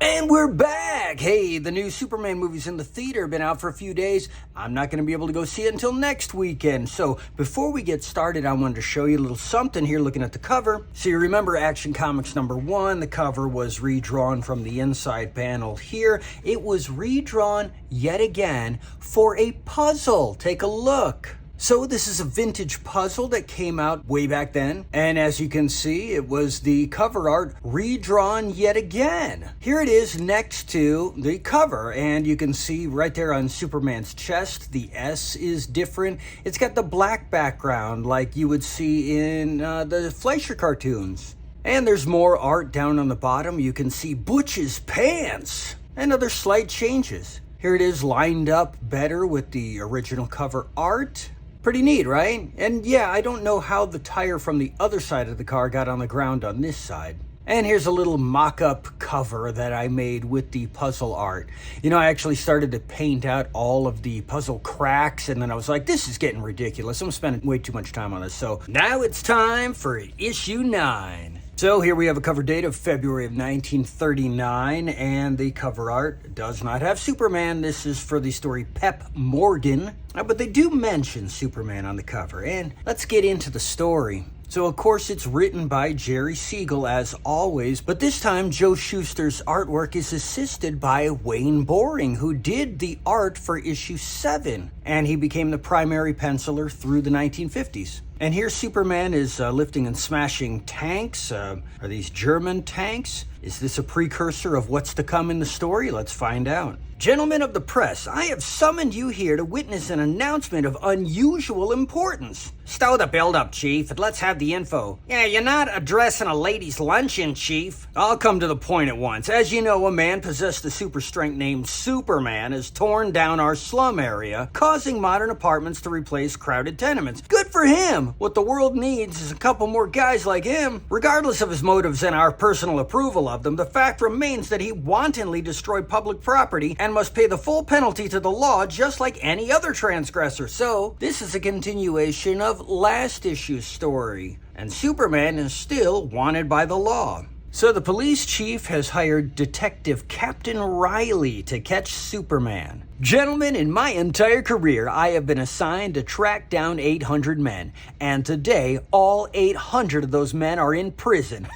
And we're back! Hey, the new Superman movie's in the theater, been out for a few days. I'm not going to be able to go see it until next weekend. So before we get started, I wanted to show you a little something here looking at the cover. So you remember Action Comics #1, the cover was redrawn from the inside panel here. It was redrawn yet again for a puzzle. Take a look. So this is a vintage puzzle that came out way back then, and as you can see, it was the cover art redrawn yet again. Here it is next to the cover, and you can see right there on Superman's chest, the S is different. It's got the black background like you would see in the Fleischer cartoons. And there's more art down on the bottom. You can see Butch's pants and other slight changes. Here it is lined up better with the original cover art. Pretty neat, right? And yeah, I don't know how the tire from the other side of the car got on the ground on this side. And here's a little mock-up cover that I made with the puzzle art. You know, I actually started to paint out all of the puzzle cracks, and then I was like, this is getting ridiculous. I'm spending way too much time on this. So now it's time for issue 9. So here we have a cover date of February of 1939, and the cover art does not have Superman. This is for the story Pep Morgan, but they do mention Superman on the cover, and let's get into the story. So, of course, it's written by Jerry Siegel, as always, but this time Joe Shuster's artwork is assisted by Wayne Boring, who did the art for issue 7, and he became the primary penciler through the 1950s. And here Superman is lifting and smashing tanks. Are these German tanks? Is this a precursor of what's to come in the story? Let's find out. Gentlemen of the press, I have summoned you here to witness an announcement of unusual importance. Stow the build-up, Chief, and let's have the info. Yeah, you're not addressing a ladies' luncheon, Chief. I'll come to the point at once. As you know, a man possessed of super strength named Superman has torn down our slum area, causing modern apartments to replace crowded tenements. Good for him! What the world needs is a couple more guys like him. Regardless of his motives and our personal approval of them, the fact remains that he wantonly destroyed public property and must pay the full penalty to the law just like any other transgressor. So, this is a continuation of last issue's story, and Superman is still wanted by the law. So the police chief has hired Detective Captain Riley to catch Superman. Gentlemen, in my entire career, I have been assigned to track down 800 men, and today, all 800 of those men are in prison.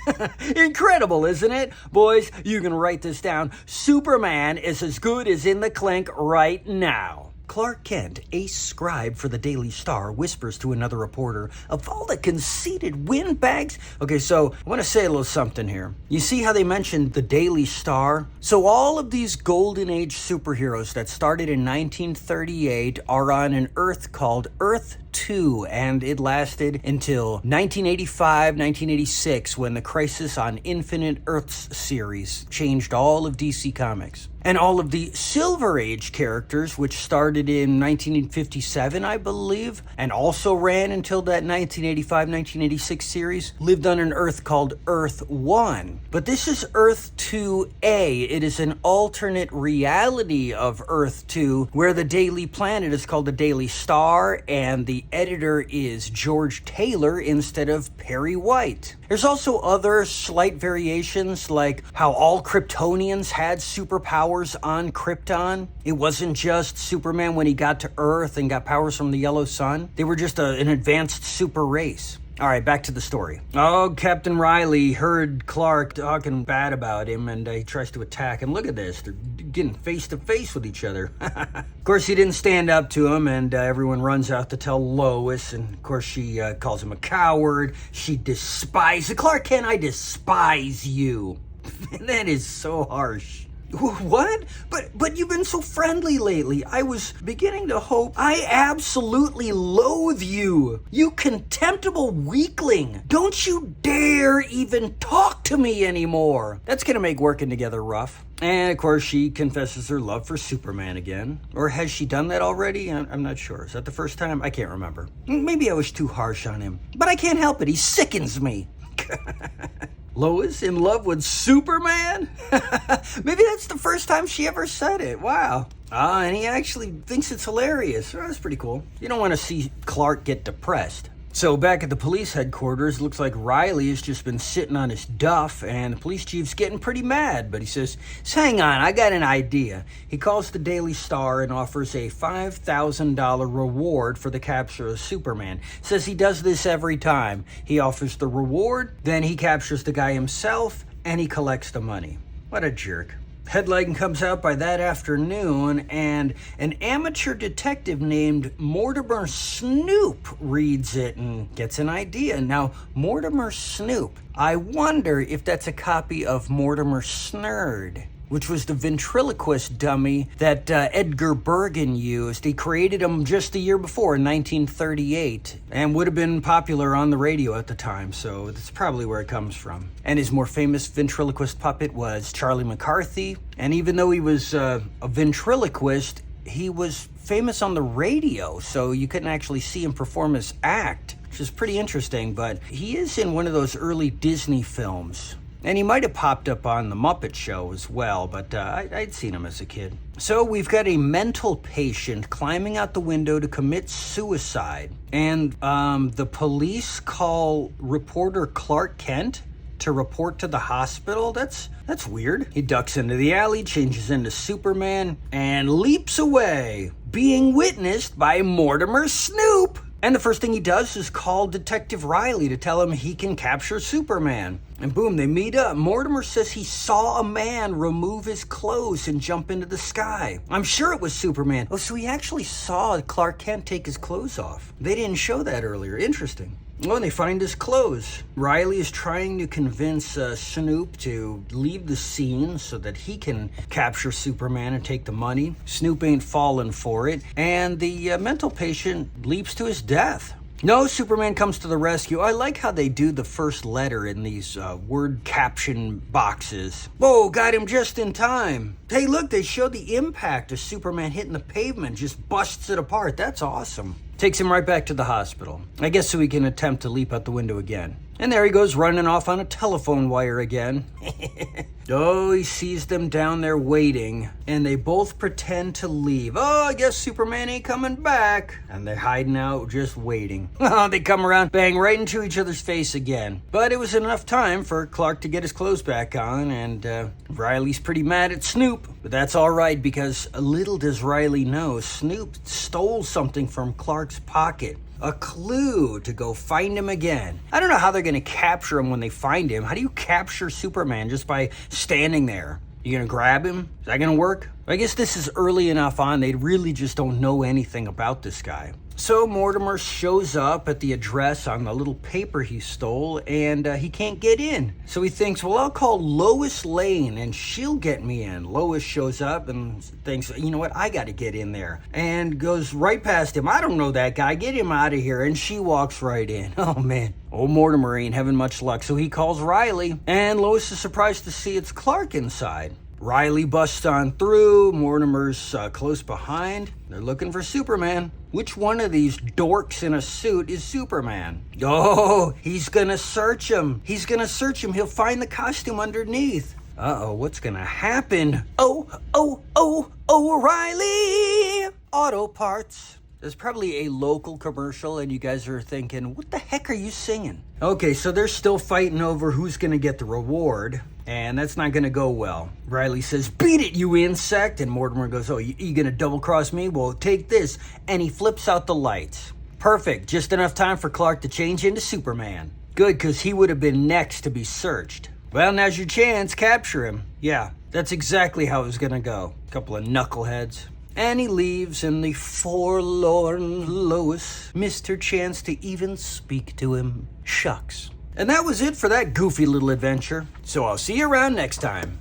Incredible, isn't it? Boys, you can write this down. Superman is as good as in the clink right now. Clark Kent, ace scribe for the Daily Star, whispers to another reporter, of all the conceited windbags. Okay, so I want to say a little something here. You see how they mentioned the Daily Star? So all of these Golden Age superheroes that started in 1938 are on an Earth called Earth 2, and it lasted until 1985, 1986, when the Crisis on Infinite Earths series changed all of DC Comics. And all of the Silver Age characters, which started in 1957, I believe, and also ran until that 1985-1986 series, lived on an Earth called Earth 1. But this is Earth 2A. It is an alternate reality of Earth 2, where the Daily Planet is called the Daily Star, and the editor is George Taylor instead of Perry White. There's also other slight variations, like how all Kryptonians had superpowers on Krypton. It wasn't just Superman when he got to Earth and got powers from the yellow sun. They were just an advanced super race. All right, back to the story. Oh, Captain Riley heard Clark talking bad about him, and he tries to attack. And look at this. They're getting face to face with each other. Of course, he didn't stand up to him, and everyone runs out to tell Lois. And, of course, she calls him a coward. She despises... Clark Kent, I despise you. That is so harsh. What? But you've been so friendly lately. I was beginning to hope. I absolutely loathe you. You contemptible weakling. Don't you dare even talk to me anymore. That's gonna make working together rough. And, of course, she confesses her love for Superman again. Or has she done that already? I'm not sure. Is that the first time? I can't remember. Maybe I was too harsh on him. But I can't help it. He sickens me. Lois in love with Superman? Maybe that's the first time she ever said it. Wow. And he actually thinks it's hilarious. Oh, that's pretty cool. You don't want to see Clark get depressed. So back at the police headquarters, looks like Riley has just been sitting on his duff, and the police chief's getting pretty mad, but he says, hang on, I got an idea. He calls the Daily Star and offers a $5,000 reward for the capture of Superman. Says he does this every time. He offers the reward, then he captures the guy himself, and he collects the money. What a jerk. Headline comes out by that afternoon, and an amateur detective named Mortimer Snoop reads it and gets an idea. Now, Mortimer Snoop, I wonder if that's a copy of Mortimer Snurd, which was the ventriloquist dummy that Edgar Bergen used. He created him just the year before, in 1938, and would have been popular on the radio at the time, so that's probably where it comes from. And his more famous ventriloquist puppet was Charlie McCarthy, and even though he was a ventriloquist, he was famous on the radio, so you couldn't actually see him perform his act, which is pretty interesting, but he is in one of those early Disney films. And he might have popped up on The Muppet Show as well, but I'd seen him as a kid. So we've got a mental patient climbing out the window to commit suicide. And the police call reporter Clark Kent to report to the hospital. That's weird. He ducks into the alley, changes into Superman, and leaps away, being witnessed by Mortimer Snoop. And the first thing he does is call Detective Riley to tell him he can capture Superman. And boom, they meet up. Mortimer says he saw a man remove his clothes and jump into the sky. I'm sure it was Superman. Oh, so he actually saw Clark Kent take his clothes off. They didn't show that earlier. Interesting. Oh, and they find his clothes. Riley is trying to convince Snoop to leave the scene so that he can capture Superman and take the money. Snoop ain't falling for it, and the mental patient leaps to his death. No, Superman comes to the rescue. I like how they do the first letter in these word caption boxes. Whoa, got him just in time. Hey, look, they show the impact of Superman hitting the pavement, just busts it apart. That's awesome. Takes him right back to the hospital. I guess so he can attempt to leap out the window again. And there he goes, running off on a telephone wire again. Oh, he sees them down there waiting, and they both pretend to leave. Oh, I guess Superman ain't coming back. And they're hiding out, just waiting. Oh, they come around, bang right into each other's face again. But it was enough time for Clark to get his clothes back on, and Riley's pretty mad at Snoop. But that's all right, because little does Riley know, Snoop stole something from Clark's pocket. A clue to go find him again. I don't know how they're going to capture him when they find him. How do you capture Superman just by standing there? You going to grab him? Is that going to work? I guess this is early enough on. They really just don't know anything about this guy. So Mortimer shows up at the address on the little paper he stole, and he can't get in. So he thinks, well, I'll call Lois Lane, and she'll get me in. Lois shows up and thinks, you know what, I got to get in there. And goes right past him. I don't know that guy. Get him out of here. And she walks right in. Oh, man. Old Mortimer ain't having much luck. So he calls Riley, and Lois is surprised to see it's Clark inside. Riley busts on through. Mortimer's close behind. They're looking for Superman. Which one of these dorks in a suit is Superman? Oh, he's gonna search him. He's gonna search him. He'll find the costume underneath. Uh-oh, what's gonna happen? Oh, Riley! Auto parts. There's probably a local commercial, and you guys are thinking, what the heck are you singing? Okay, so they're still fighting over who's going to get the reward, and that's not going to go well. Riley says, beat it, you insect! And Mortimer goes, oh, you going to double-cross me? Well, take this. And he flips out the lights. Perfect. Just enough time for Clark to change into Superman. Good, because he would have been next to be searched. Well, now's your chance. Capture him. Yeah, that's exactly how it was going to go. Couple of knuckleheads. And he leaves, and the forlorn Lois missed her chance to even speak to him. Shucks. And that was it for that goofy little adventure. So I'll see you around next time.